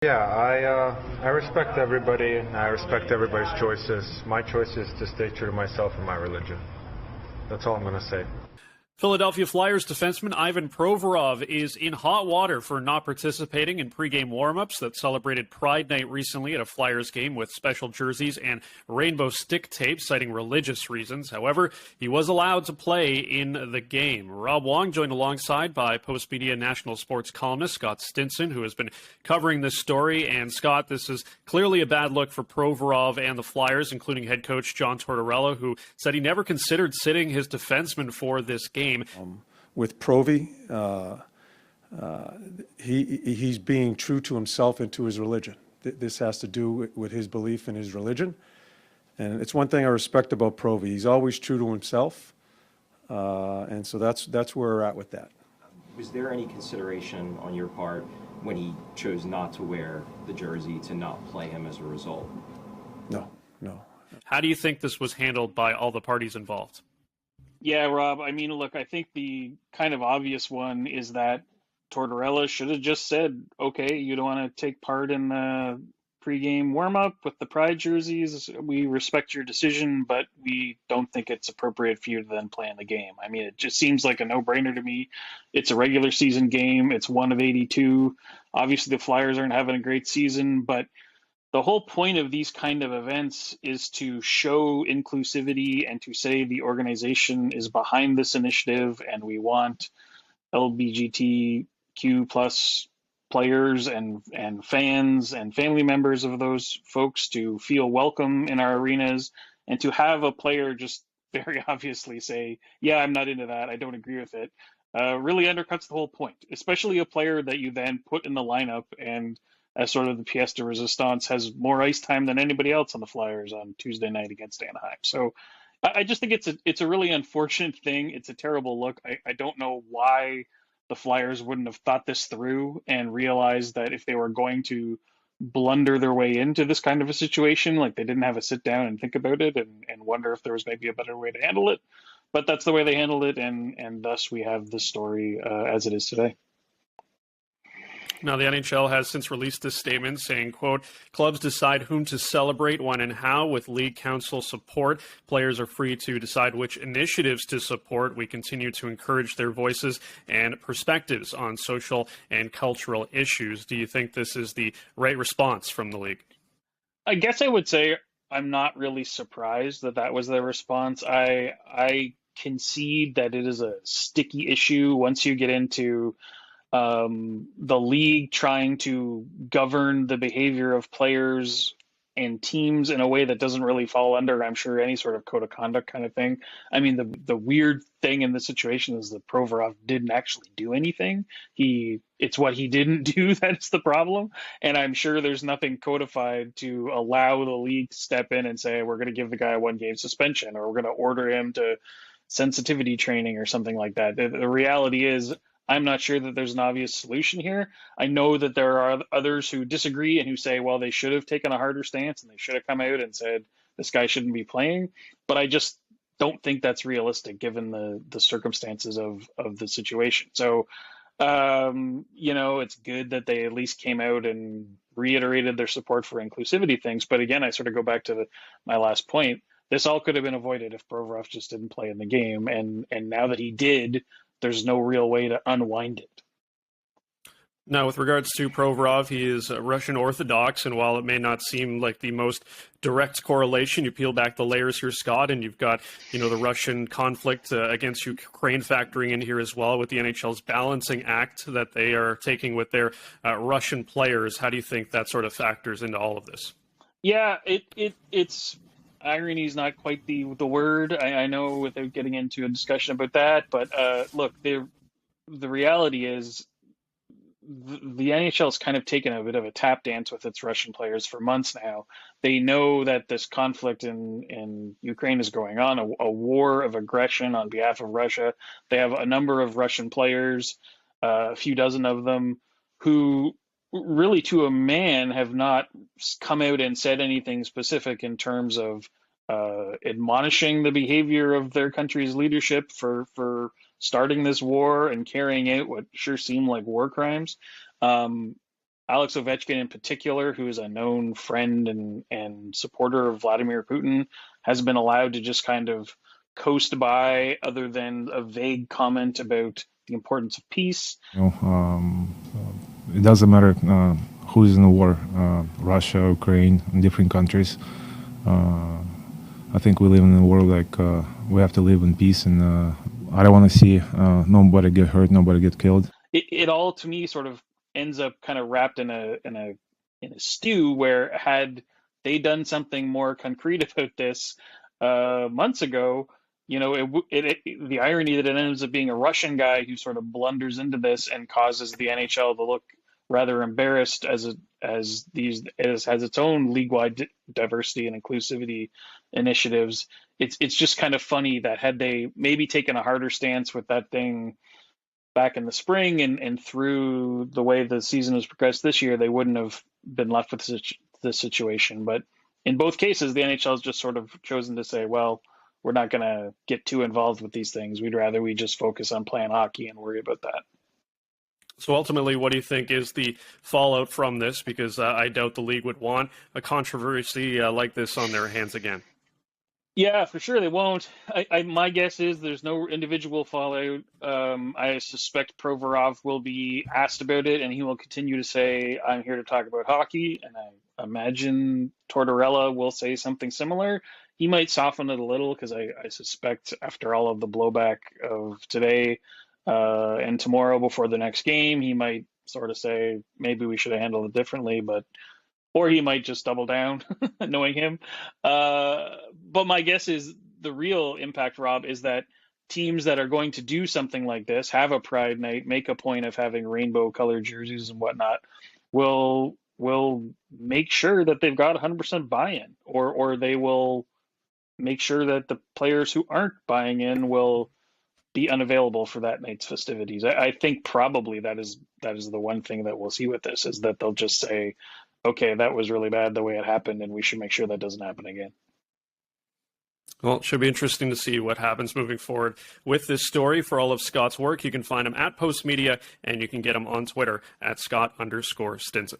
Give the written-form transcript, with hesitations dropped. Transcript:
Yeah, I respect everybody, and I respect everybody's choices. My choice is to stay true to myself and my religion. That's all I'm going to say. Philadelphia Flyers defenseman Ivan Provorov is in hot water for not participating in pregame warm-ups that celebrated Pride Night recently at a Flyers game with special jerseys and rainbow stick tape, citing religious reasons. However, he was allowed to play in the game. Rob Wong joined alongside by Postmedia national sports columnist Scott Stinson, who has been covering this story. And Scott, this is clearly a bad look for Provorov and the Flyers, including head coach John Tortorella, who said he never considered sitting his defenseman for this game. With Provi, he's being true to himself and to his religion. This has to do with his belief in his religion. And it's one thing I respect about Provi. He's always true to himself. And so that's where we're at with that. Was there any consideration on your part when he chose not to wear the jersey to not play him as a result? No. How do you think this was handled by all the parties involved? Yeah, Rob, I mean, look, I think the kind of obvious one is that Tortorella should have just said, okay, you don't want to take part in the pregame warm-up with the Pride jerseys. We respect your decision, but we don't think it's appropriate for you to then play in the game. I mean, it just seems like a no-brainer to me. It's a regular season game. It's one of 82. Obviously, the Flyers aren't having a great season, but the whole point of these kind of events is to show inclusivity and to say the organization is behind this initiative and we want LGBTQ plus players and fans and family members of those folks to feel welcome in our arenas, and to have a player just very obviously say, yeah, I'm not into that, I don't agree with it, really undercuts the whole point, especially a player that you then put in the lineup and as sort of the pièce de résistance has more ice time than anybody else on the Flyers on Tuesday night against Anaheim. So I just think it's a really unfortunate thing. It's a terrible look. I don't know why the Flyers wouldn't have thought this through and realized that if they were going to blunder their way into this kind of a situation, like they didn't have a sit down and think about it and wonder if there was maybe a better way to handle it. But that's the way they handled it, and thus we have this story as it is today. Now, the NHL has since released this statement saying, quote, clubs decide whom to celebrate, when and how, with league council support. Players are free to decide which initiatives to support. We continue to encourage their voices and perspectives on social and cultural issues. Do you think this is the right response from the league? I guess I would say I'm not really surprised that that was their response. I concede that it is a sticky issue once you get into the league trying to govern the behavior of players and teams in a way that doesn't really fall under, I'm sure, any sort of code of conduct kind of thing. I mean, the weird thing in this situation is that Provorov didn't actually do anything. It's what he didn't do that's the problem. And I'm sure there's nothing codified to allow the league to step in and say, we're going to give the guy a 1-game suspension, or we're going to order him to sensitivity training or something like that. The reality is, I'm not sure that there's an obvious solution here. I know that there are others who disagree and who say, well, they should have taken a harder stance and they should have come out and said, this guy shouldn't be playing. But I just don't think that's realistic given the circumstances of the situation. So, it's good that they at least came out and reiterated their support for inclusivity things. But again, I sort of go back to my last point. This all could have been avoided if Provorov just didn't play in the game. And now that he did, there's no real way to unwind it. Now, with regards to Provorov, he is Russian Orthodox, and while it may not seem like the most direct correlation, you peel back the layers here, Scott, and you've got, the Russian conflict against Ukraine factoring in here as well with the NHL's balancing act that they are taking with their Russian players. How do you think that sort of factors into all of this? Yeah, it's irony is not quite the word. I know, without getting into a discussion about that, but look, the reality is the NHL has kind of taken a bit of a tap dance with its Russian players for months now. They know that this conflict in Ukraine is going on, a war of aggression on behalf of Russia. They have a number of Russian players, a few dozen of them, who really to a man have not come out and said anything specific in terms of admonishing the behavior of their country's leadership for starting this war and carrying out what sure seem like war crimes. Alex Ovechkin in particular, who is a known friend and supporter of Vladimir Putin, has been allowed to just kind of coast by, other than a vague comment about the importance of peace. It doesn't matter who is in the war, Russia, Ukraine, different countries. I think we live in a world like we have to live in peace, and I don't want to see nobody get hurt, nobody get killed. It all, to me, sort of ends up kind of wrapped in a stew, where had they done something more concrete about this months ago, the irony that it ends up being a Russian guy who sort of blunders into this and causes the NHL to look rather embarrassed as it has its own league-wide diversity and inclusivity initiatives. It's just kind of funny that had they maybe taken a harder stance with that thing back in the spring and through the way the season has progressed this year, they wouldn't have been left with this situation. But in both cases, the NHL has just sort of chosen to say, well, we're not going to get too involved with these things. We'd rather we just focus on playing hockey and worry about that. So ultimately, what do you think is the fallout from this? Because I doubt the league would want a controversy like this on their hands again. Yeah, for sure they won't. My guess is there's no individual fallout. I suspect Provorov will be asked about it, and he will continue to say, I'm here to talk about hockey. And I imagine Tortorella will say something similar. He might soften it a little, because I suspect after all of the blowback of today and tomorrow before the next game, he might sort of say, maybe we should have handled it differently, or he might just double down, knowing him. But my guess is the real impact, Rob, is that teams that are going to do something like this, have a Pride Night, make a point of having rainbow-colored jerseys and whatnot, will make sure that they've got 100% buy-in, or they will make sure that the players who aren't buying in will be unavailable for that night's festivities. I think probably that is the one thing that we'll see with this, is that they'll just say, okay, that was really bad the way it happened, and we should make sure that doesn't happen again. Well, it should be interesting to see what happens moving forward with this story. For all of Scott's work, you can find him at Postmedia, and you can get him on Twitter at Scott_Stinson.